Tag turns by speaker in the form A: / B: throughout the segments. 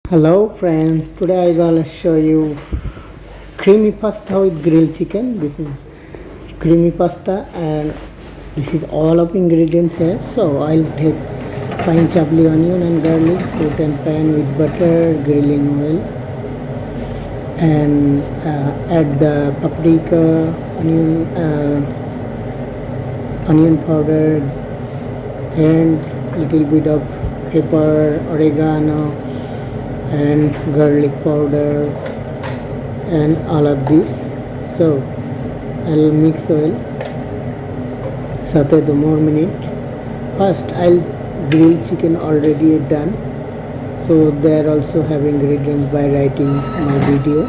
A: Hello friends, today I gonna show you creamy pasta with grilled chicken. This is creamy pasta and this is all of ingredients here. So I'll take fine chopped onion and garlic, put in pan with butter, grilling oil, and add the paprika, onion powder, and little bit of pepper, oregano, and garlic powder and all of this. So I'll mix oil, saute the more minute. First I'll grill chicken already done, so there also have ingredients by writing my video.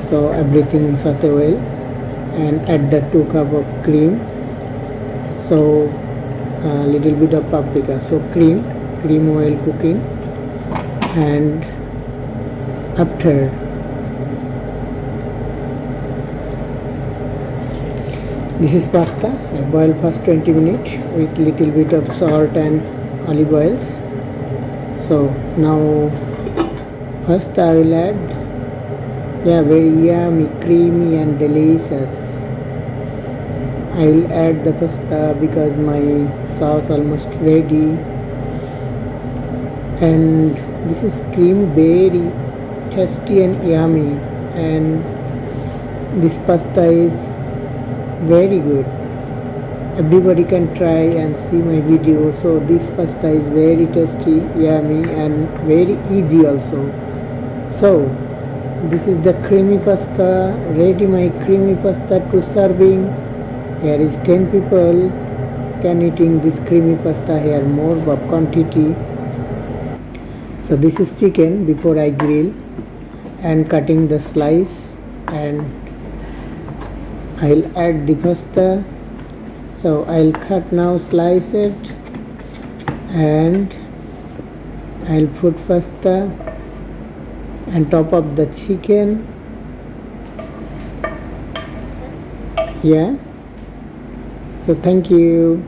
A: So everything saute oil and add the 2 cup of cream, so a little bit of paprika, so cream oil cooking. And after this is pasta, I boil first 20 minutes with little bit of salt and olive oils. So now first I will add, very yummy, creamy and delicious. I will add the pasta because my sauce almost ready, and this is creamy, very tasty and yummy, and this pasta is very good. Everybody can try and see my video. So this pasta is very tasty, yummy and very easy also. So this is the creamy pasta ready, my creamy pasta to serving. Here is 10 people can eating this creamy pasta. Here more of quantity. So this is chicken before I grill and cutting the slice, and I'll add the pasta. So I'll cut now, slice it, and I'll put pasta and top up the chicken. So thank you.